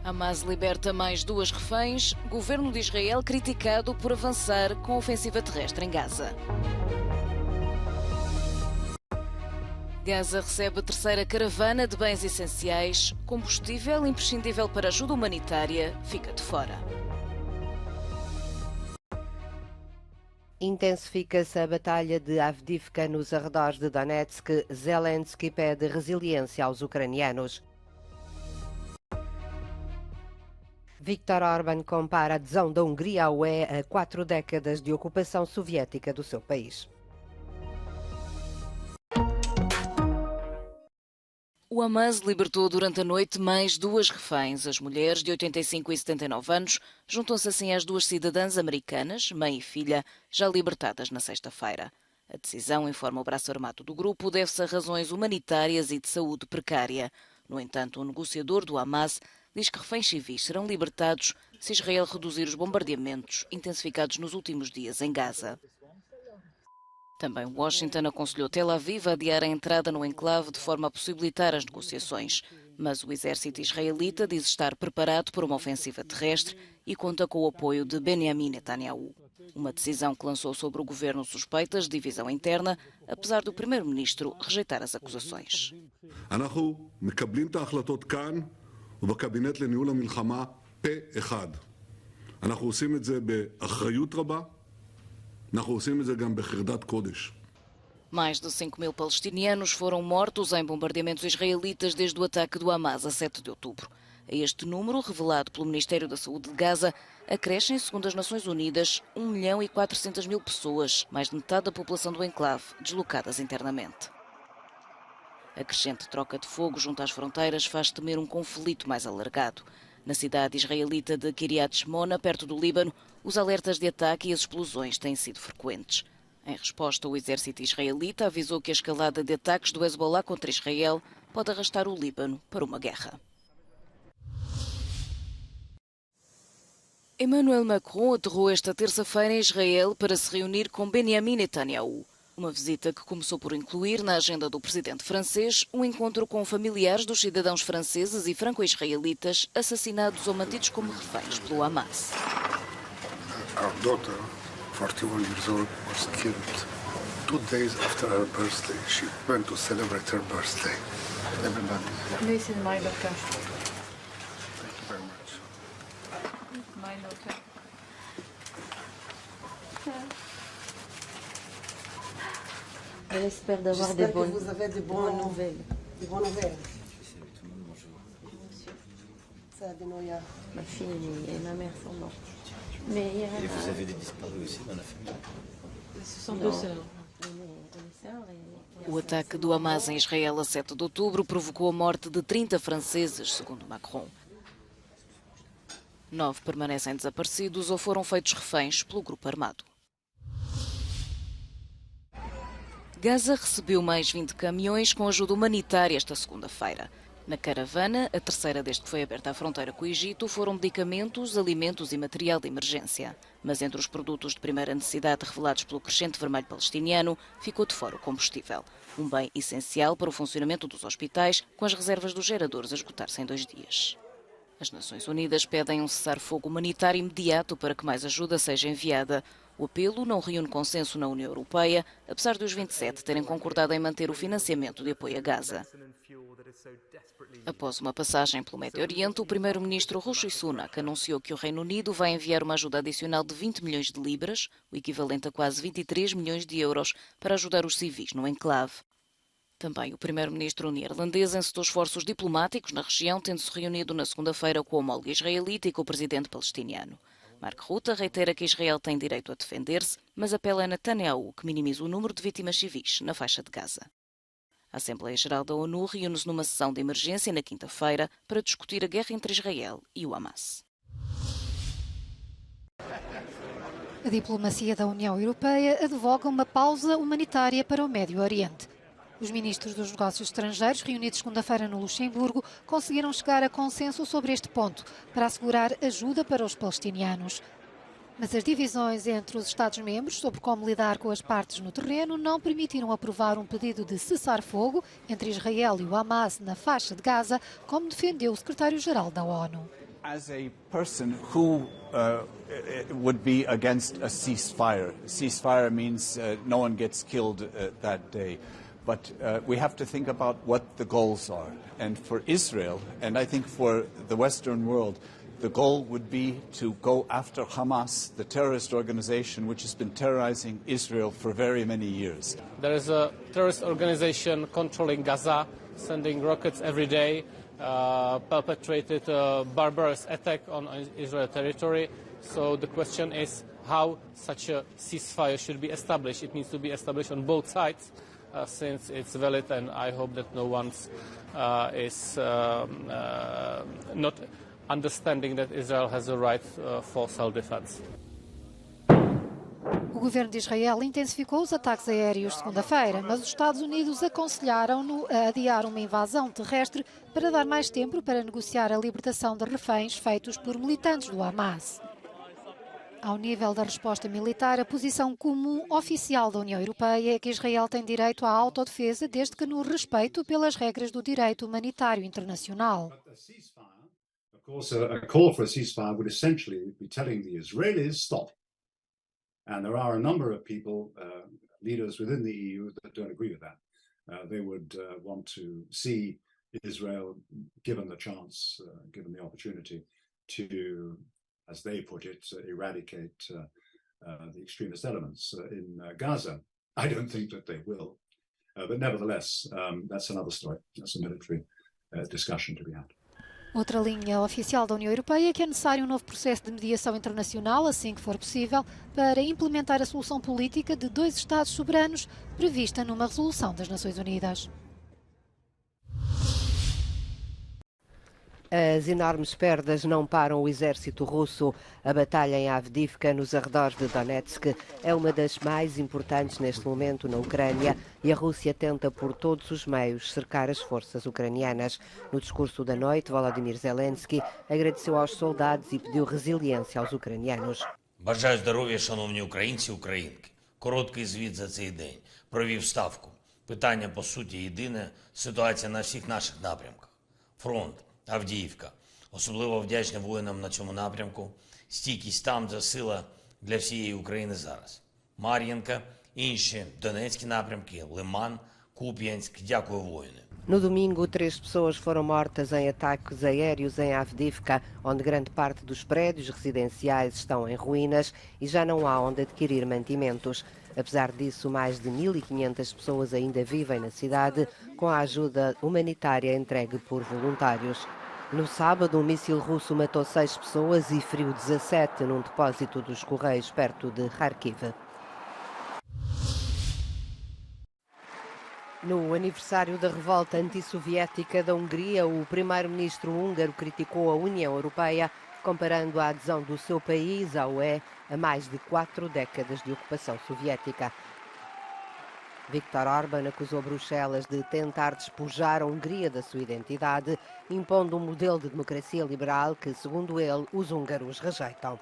Hamas liberta mais 2 reféns. Governo de Israel criticado por avançar com ofensiva terrestre em Gaza. Gaza recebe a terceira caravana de bens essenciais. Combustível imprescindível para ajuda humanitária fica de fora. Intensifica-se a batalha de Avdiivka nos arredores de Donetsk. Zelensky pede resiliência aos ucranianos. Viktor Orbán compara a adesão da Hungria à UE a 4 décadas de ocupação soviética do seu país. O Hamas libertou durante a noite mais 2 reféns. As mulheres de 85 e 79 anos juntam-se assim às 2 cidadãs americanas, mãe e filha, já libertadas na sexta-feira. A decisão, informa o braço armado do grupo, deve-se a razões humanitárias e de saúde precária. No entanto, o negociador do Hamas diz que reféns civis serão libertados se Israel reduzir os bombardeamentos intensificados nos últimos dias em Gaza. Também Washington aconselhou Tel Aviv a adiar a entrada no enclave de forma a possibilitar as negociações. Mas o exército israelita diz estar preparado para uma ofensiva terrestre e conta com o apoio de Benjamin Netanyahu. Uma decisão que lançou sobre o governo suspeitas de divisão interna, apesar do primeiro-ministro rejeitar as acusações. אנחנו מקבלים את ההחלטות כאן ובקבינט לניהול המלחמה פה אחד. אנחנו עושים את זה באחריות רבה. אנחנו עושים את זה גם בחרדת קודש. Mais de 5.000 palestinianos foram mortos em bombardeamentos israelitas desde o ataque do Hamas a 7 de outubro. A este número, revelado pelo Ministério da Saúde de Gaza, acrescem, segundo as Nações Unidas, 1.400.000 pessoas, mais de metade da população do enclave, deslocadas internamente. A crescente troca de fogo junto às fronteiras faz temer um conflito mais alargado. Na cidade israelita de Kiryat Shmona, perto do Líbano, os alertas de ataque e as explosões têm sido frequentes. Em resposta, o exército israelita avisou que a escalada de ataques do Hezbollah contra Israel pode arrastar o Líbano para uma guerra. Emmanuel Macron aterrou esta terça-feira em Israel para se reunir com Benjamin Netanyahu. Uma visita que começou por incluir na agenda do presidente francês um encontro com familiares dos cidadãos franceses e franco-israelitas assassinados ou mantidos como reféns pelo Hamas. Our daughter, 41 years old, was killed 2 days after her birthday. She went to celebrate her birthday. Everybody. This is my daughter. Thank you very much. My daughter. J'espère d'avoir des bonnes nouvelles. Des bonnes nouvelles. Ma fille et ma mère sont mortes. Mais et vous avez des disparus aussi dans la famille? Ce sont 2 sœurs. O ataque do Hamas em Israel a 7 de outubro provocou a morte de 30 franceses, segundo Macron. 9 permanecem desaparecidos ou foram feitos reféns pelo grupo armado. Gaza recebeu mais 20 caminhões com ajuda humanitária esta segunda-feira. Na caravana, a terceira desde que foi aberta a fronteira com o Egito, foram medicamentos, alimentos e material de emergência. Mas entre os produtos de primeira necessidade revelados pelo Crescente Vermelho Palestiniano, ficou de fora o combustível, um bem essencial para o funcionamento dos hospitais, com as reservas dos geradores a esgotar-se em 2 dias. As Nações Unidas pedem um cessar-fogo humanitário imediato para que mais ajuda seja enviada. O apelo não reúne consenso na União Europeia, apesar dos 27 terem concordado em manter o financiamento de apoio a Gaza. Após uma passagem pelo Médio Oriente, o primeiro-ministro Rishi Sunak anunciou que o Reino Unido vai enviar uma ajuda adicional de 20 milhões de libras, o equivalente a quase 23 milhões de euros, para ajudar os civis no enclave. Também o primeiro-ministro neerlandês encetou esforços diplomáticos na região, tendo-se reunido na segunda-feira com o homólogo israelita e com o presidente palestiniano. Mark Rutte reitera que Israel tem direito a defender-se, mas apela a Netanyahu que minimize o número de vítimas civis na faixa de Gaza. A Assembleia Geral da ONU reúne-se numa sessão de emergência na quinta-feira para discutir a guerra entre Israel e o Hamas. A diplomacia da União Europeia advoga uma pausa humanitária para o Médio Oriente. Os ministros dos negócios estrangeiros, reunidos segunda-feira no Luxemburgo, conseguiram chegar a consenso sobre este ponto, para assegurar ajuda para os palestinianos. Mas as divisões entre os Estados-membros sobre como lidar com as partes no terreno não permitiram aprovar um pedido de cessar-fogo entre Israel e o Hamas na faixa de Gaza, como defendeu o secretário-geral da ONU. As a person who would be against a ceasefire. Ceasefire means no one gets killed that day. But we have to think about what the goals are. And for Israel, and I think for the Western world, the goal would be to go after Hamas, the terrorist organization which has been terrorizing Israel for very many years. There is a terrorist organization controlling Gaza, sending rockets every day, perpetrated a barbarous attack on Israel territory. So the question is how such a ceasefire should be established. It needs to be established on both sides since it's valid, and I hope that no one is not understanding that Israel has a right for self-defense. O governo de Israel intensificou os ataques aéreos segunda-feira, mas os Estados Unidos aconselharam-no a adiar uma invasão terrestre para dar mais tempo para negociar a libertação de reféns feitos por militantes do Hamas. Ao nível da resposta militar, a posição comum oficial da União Europeia é que Israel tem direito à autodefesa desde que no respeito pelas regras do direito humanitário internacional. Of course, a call for a ceasefire would essentially be telling the Israelis stop. And there are a number of people, leaders within the EU, that don't agree with that. They would want to see Israel given the chance, given the opportunity to, as they put it, eradicate the extremist elements in Gaza. I don't think that they will. But nevertheless, that's another story. That's a military discussion to be had. Outra linha oficial da União Europeia é que é necessário um novo processo de mediação internacional, assim que for possível, para implementar a solução política de dois Estados soberanos prevista numa resolução das Nações Unidas. As enormes perdas não param o exército russo. A batalha em Avdiivka, nos arredores de Donetsk, é uma das mais importantes neste momento na Ucrânia e a Rússia tenta por todos os meios cercar as forças ucranianas. No discurso da noite, Volodymyr Zelensky agradeceu aos soldados e pediu resiliência aos ucranianos. Бажаю здоров'я, шановні українці, українки. Короткий звіт за цей день. Провів ставку. Питання, по суті, єдине. Ситуація на всіх наших напрямках. Фронт. Авдіївка. Особливо вдячний воїнам на цьому напрямку. Стійкість там – це сила для всієї України зараз. Мар'їнка, інші Донецькі напрямки, Лиман, Куп'янськ. Дякую, воїни. No domingo, 3 pessoas foram mortas em ataques aéreos em Avdiivka, onde grande parte dos prédios residenciais estão em ruínas e já não há onde adquirir mantimentos. Apesar disso, mais de 1.500 pessoas ainda vivem na cidade, com a ajuda humanitária entregue por voluntários. No sábado, um míssil russo matou 6 pessoas e feriu 17 num depósito dos Correios perto de Kharkiv. No aniversário da revolta antissoviética da Hungria, o primeiro-ministro húngaro criticou a União Europeia, comparando a adesão do seu país à UE a mais de 4 décadas de ocupação soviética. Viktor Orbán acusou Bruxelas de tentar despojar a Hungria da sua identidade, impondo um modelo de democracia liberal que, segundo ele, os húngaros rejeitam.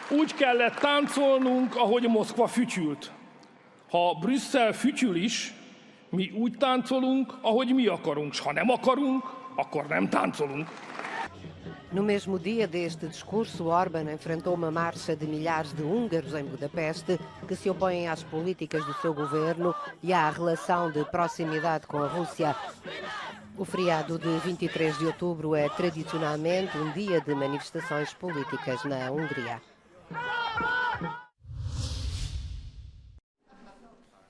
Úgy kellett táncolnunk, ahogy Moszkva fütyült. Ha Brüsszel fütyül is, mi úgy táncolunk, ahogy mi akarunk. Ha nem akarunk, akkor nem táncolunk. No mesmo dia deste discurso, Orbán enfrentou uma marcha de milhares de húngaros em Budapeste que se opõem às políticas do seu governo e à relação de proximidade com a Rússia. O feriado de 23 de outubro é tradicionalmente um dia de manifestações políticas na Hungria.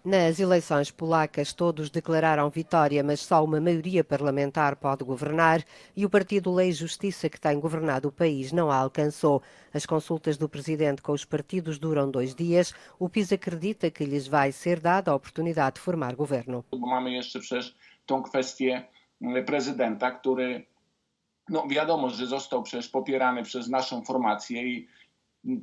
Nas eleições polacas, todos declararam vitória, mas só uma maioria parlamentar pode governar e o partido Lei e Justiça, que tem governado o país, não a alcançou. As consultas do presidente com os partidos duram 2 dias. O PiS acredita que lhes vai ser dada a oportunidade de formar governo. Mamy jeszcze przecież tą kwestię prezydenta, który, wiadomo, że został przecież popierany przez naszą formację i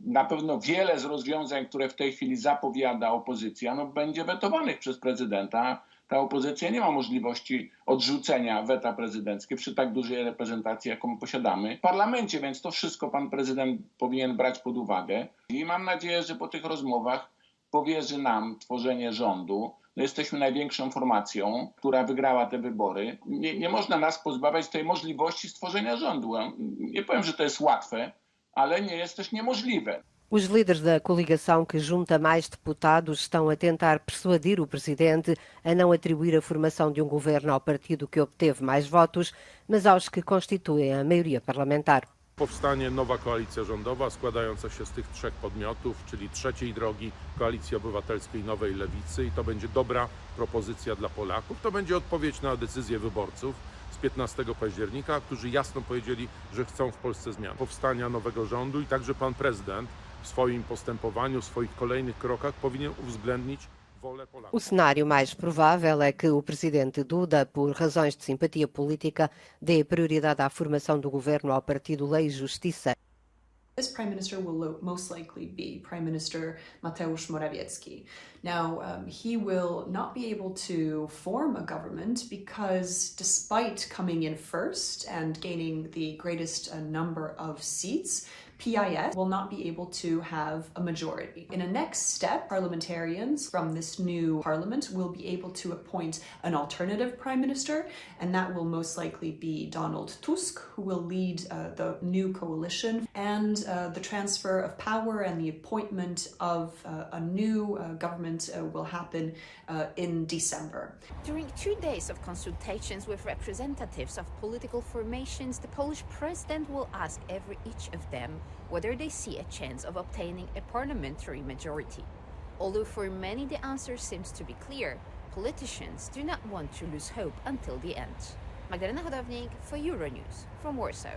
na pewno wiele z rozwiązań, które w tej chwili zapowiada opozycja, będzie wetowanych przez prezydenta. Ta opozycja nie ma możliwości odrzucenia weta prezydenckiego przy tak dużej reprezentacji, jaką posiadamy w parlamencie, więc to wszystko pan prezydent powinien brać pod uwagę. I mam nadzieję, że po tych rozmowach powierzy nam tworzenie rządu no jesteśmy największą formacją, która wygrała te wybory. Nie można nas pozbawiać tej możliwości stworzenia rządu. Nie powiem, że to jest łatwe, ale nie jest też niemożliwe. Os líderes da coligação que junta mais deputados estão a tentar persuadir o presidente a não atribuir a formação de governo ao partido que obteve mais votos, mas aos que constituem a maioria parlamentar. Powstanie nowa koalicja rządowa składająca się z tych trzech podmiotów, czyli Trzeciej Drogi, Koalicji Obywatelskiej, Nowej Lewicy, i to będzie dobra propozycja dla Polaków. To będzie odpowiedź na decyzję wyborców z 15 października, którzy jasno powiedzieli, że chcą w Polsce zmian. Powstania nowego rządu i także pan prezydent w swoim postępowaniu, w swoich kolejnych krokach powinien uwzględnić wolę Polaków. O cenário mais provável é que o presidente Duda, por razões de simpatia política, dê prioridade à formação do governo ao partido Lei e Justiça. This Prime Minister will most likely be Prime Minister Mateusz Morawiecki. Now, he will not be able to form a government because despite coming in first and gaining the greatest number of seats, PIS will not be able to have a majority. In a next step, parliamentarians from this new parliament will be able to appoint an alternative prime minister, and that will most likely be Donald Tusk, who will lead the new coalition, and the transfer of power and the appointment of a new government will happen in December. During 2 days of consultations with representatives of political formations, the Polish president will ask each of them whether they see a chance of obtaining a parliamentary majority. Although for many the answer seems to be clear, politicians do not want to lose hope until the end. Magdalena Hodownik for Euronews from Warsaw.